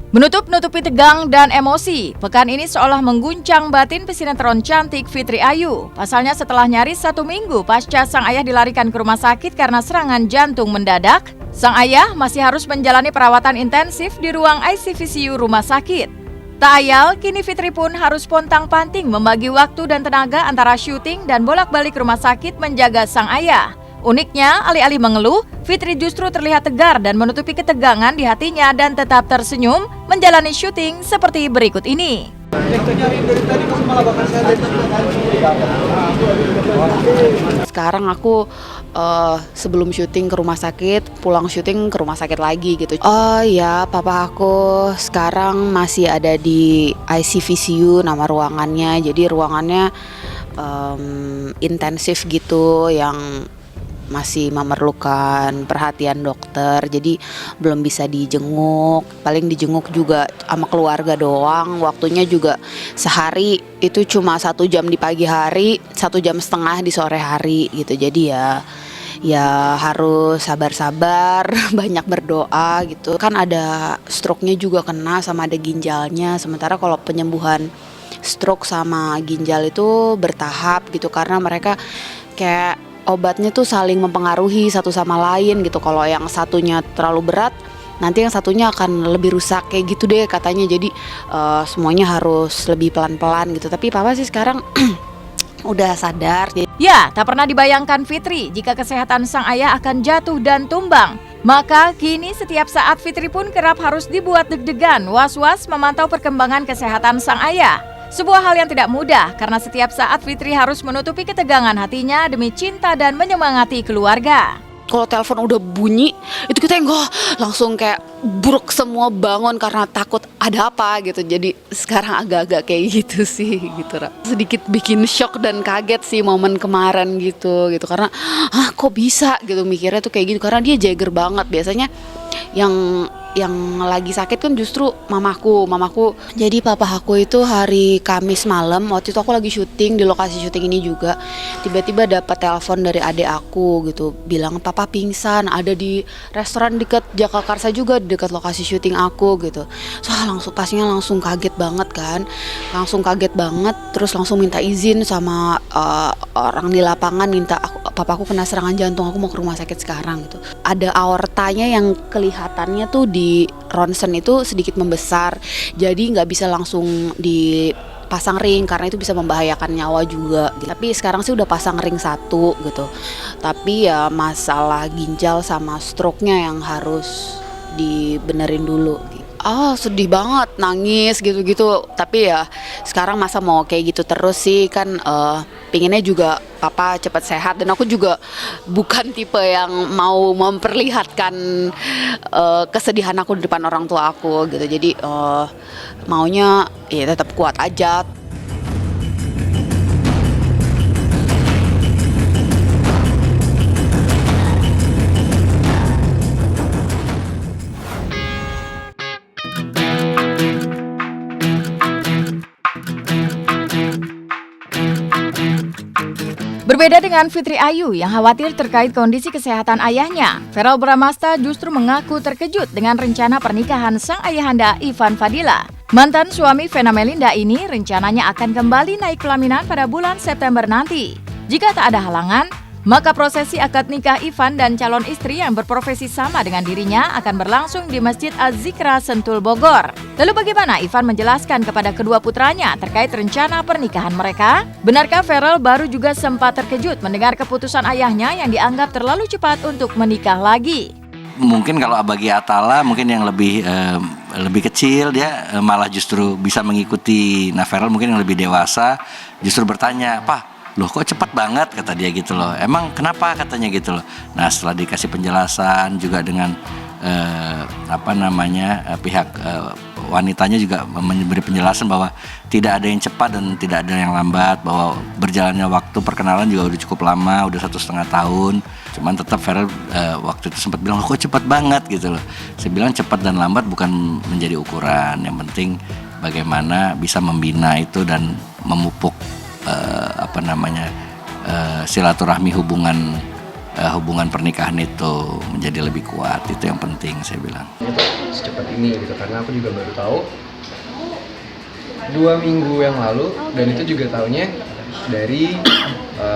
Menutup-nutupi tegang dan emosi, pekan ini seolah mengguncang batin pesinetron cantik Fitri Ayu. Pasalnya setelah nyaris 1 minggu pasca sang ayah dilarikan ke rumah sakit karena serangan jantung mendadak, sang ayah masih harus menjalani perawatan intensif di ruang ICVCU rumah sakit. Tak ayal, kini Fitri pun harus pontang-panting membagi waktu dan tenaga antara syuting dan bolak-balik rumah sakit menjaga sang ayah. Uniknya, alih-alih mengeluh, Fitri justru terlihat tegar dan menutupi ketegangan di hatinya dan tetap tersenyum menjalani syuting seperti berikut ini. Sekarang aku sebelum syuting ke rumah sakit, pulang syuting ke rumah sakit lagi gitu. Oh ya, papa aku sekarang masih ada di ICVCU nama ruangannya. Jadi ruangannya intensif gitu yang masih memerlukan perhatian dokter, jadi belum bisa dijenguk, paling dijenguk juga sama keluarga doang, waktunya juga sehari itu cuma 1 jam di pagi hari, 1,5 jam di sore hari gitu, jadi ya harus sabar-sabar, banyak berdoa gitu, kan ada stroke-nya juga kena sama ada ginjalnya, sementara kalau penyembuhan stroke sama ginjal itu bertahap gitu, karena mereka kayak obatnya tuh saling mempengaruhi satu sama lain gitu. Kalau yang satunya terlalu berat, nanti yang satunya akan lebih rusak kayak gitu deh katanya. Jadi semuanya harus lebih pelan-pelan gitu. Tapi papa sih sekarang udah sadar. Ya, tak pernah dibayangkan Fitri jika kesehatan sang ayah akan jatuh dan tumbang. Maka kini setiap saat Fitri pun kerap harus dibuat deg-degan, was-was memantau perkembangan kesehatan sang ayah. Sebuah hal yang tidak mudah karena setiap saat Fitri harus menutupi ketegangan hatinya demi cinta dan menyemangati keluarga. Kalau telepon udah bunyi, itu kita langsung kayak buruk semua bangun karena takut ada apa gitu. Jadi sekarang agak-agak kayak gitu sih gitu. Sedikit bikin shock dan kaget sih momen kemarin gitu karena kok bisa gitu mikirnya tuh kayak gitu karena dia Jagger banget. Biasanya yang lagi sakit kan justru mamaku. Jadi papa aku itu hari Kamis malam, waktu itu aku lagi syuting di lokasi syuting ini juga, tiba-tiba dapat telepon dari adik aku gitu, bilang papa pingsan ada di restoran dekat Jagakarsa juga, dekat lokasi syuting aku gitu. So langsung kaget banget kan, terus langsung minta izin sama orang di lapangan, minta papaku kena serangan jantung, aku mau ke rumah sakit sekarang gitu. Ada aortanya yang kelihatannya tuh di ronsen itu sedikit membesar, jadi nggak bisa langsung dipasang ring karena itu bisa membahayakan nyawa juga. Tapi sekarang sih udah pasang ring 1 gitu. Tapi ya masalah ginjal sama stroke-nya yang harus dibenerin dulu. Sedih banget, nangis gitu-gitu. Tapi ya sekarang masa mau kayak gitu terus sih kan, pinginnya juga papa cepat sehat, dan aku juga bukan tipe yang mau memperlihatkan kesedihan aku di depan orang tua aku gitu. Jadi maunya ya tetap kuat aja. Berbeda dengan Fitri Ayu yang khawatir terkait kondisi kesehatan ayahnya, Verrell Bramasta justru mengaku terkejut dengan rencana pernikahan sang ayahanda Ivan Fadila. Mantan suami Vena Melinda ini rencananya akan kembali naik pelaminan pada bulan September nanti. Jika tak ada halangan, maka prosesi akad nikah Ivan dan calon istri yang berprofesi sama dengan dirinya akan berlangsung di Masjid Az-Zikra Sentul Bogor. Lalu bagaimana Ivan menjelaskan kepada kedua putranya terkait rencana pernikahan mereka? Benarkah Verrell baru juga sempat terkejut mendengar keputusan ayahnya yang dianggap terlalu cepat untuk menikah lagi? Mungkin kalau bagi Atala mungkin yang lebih kecil dia malah justru bisa mengikuti. Nah, Verrell mungkin yang lebih dewasa justru bertanya, "Pak, loh kok cepat banget?" kata dia gitu loh. "Emang kenapa?" katanya gitu loh. Nah, setelah dikasih penjelasan juga dengan pihak wanitanya juga memberi penjelasan bahwa tidak ada yang cepat dan tidak ada yang lambat, bahwa berjalannya waktu perkenalan juga udah cukup lama, udah 1,5 tahun. Cuman tetap Verrell waktu itu sempat bilang, "Kok cepat banget?" gitu loh. Saya bilang cepat dan lambat bukan menjadi ukuran, yang penting bagaimana bisa membina itu dan memupuk silaturahmi hubungan hubungan pernikahan itu menjadi lebih kuat. Itu yang penting saya bilang. Itu secepat ini gitu, karena aku juga baru tahu 2 minggu yang lalu, dan itu juga tahunya dari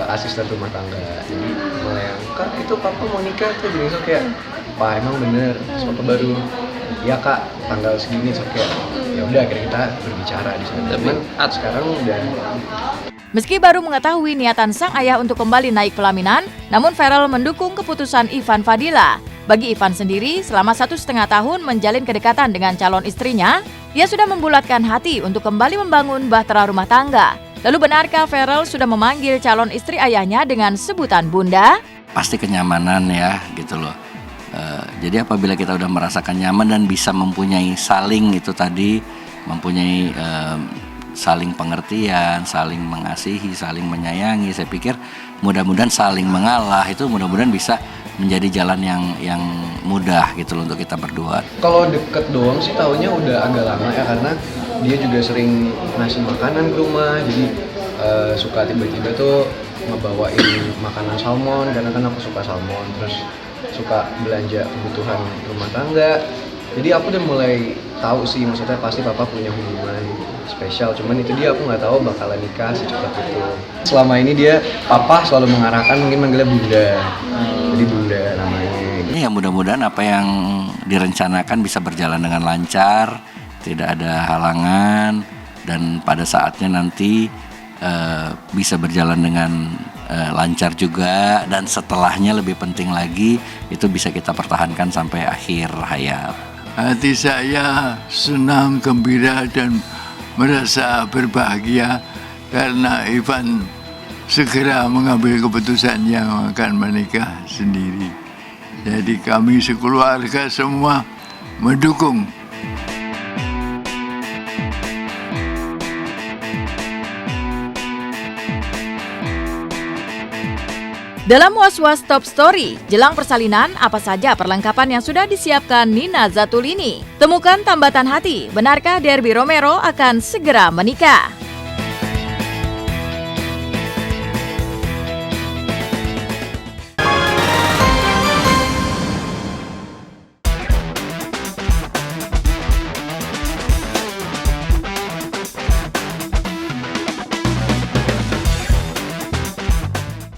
asisten rumah tangga. Jadi mulai Kak, itu papa mau nikah tuh, jadi so kayak Pak emang bener, so baru ya Kak tanggal segini, so kayak ya udah akhirnya kita berbicara di sana. Cuman sekarang udah. Meski baru mengetahui niatan sang ayah untuk kembali naik pelaminan, namun Ferel mendukung keputusan Ivan Fadila. Bagi Ivan sendiri, selama 1,5 tahun menjalin kedekatan dengan calon istrinya, ia sudah membulatkan hati untuk kembali membangun bahtera rumah tangga. Lalu benarkah Ferel sudah memanggil calon istri ayahnya dengan sebutan Bunda? Pasti kenyamanan ya gitu loh. Jadi apabila kita udah merasakan nyaman dan bisa mempunyai saling itu tadi, mempunyai saling pengertian, saling mengasihi, saling menyayangi, saya pikir mudah-mudahan saling mengalah itu mudah-mudahan bisa menjadi jalan yang mudah gitu loh untuk kita berdua. Kalau deket doang sih tahunya udah agak lama ya, karena dia juga sering ngasih makanan ke rumah, jadi suka tiba-tiba tuh ngebawain makanan salmon, karena kan aku suka salmon, terus suka belanja kebutuhan rumah tangga. Jadi aku udah mulai tahu sih, maksudnya pasti papa punya hubungan spesial, cuman itu dia aku nggak tahu bakalan nikah secepat itu. Selama ini dia papa selalu mengarahkan mungkin manggilnya Bunda, jadi Bunda namanya. Ya mudah-mudahan apa yang direncanakan bisa berjalan dengan lancar, tidak ada halangan, dan pada saatnya nanti bisa berjalan dengan lancar juga, dan setelahnya lebih penting lagi itu bisa kita pertahankan sampai akhir hayat. Hati saya senang, gembira, dan merasa berbahagia karena Ivan segera mengambil keputusan yang akan menikah sendiri. Jadi kami sekeluarga semua mendukung. Dalam Was-Was Top Story, jelang persalinan, apa saja perlengkapan yang sudah disiapkan Nina Zatulini? Temukan tambatan hati, benarkah Derby Romero akan segera menikah?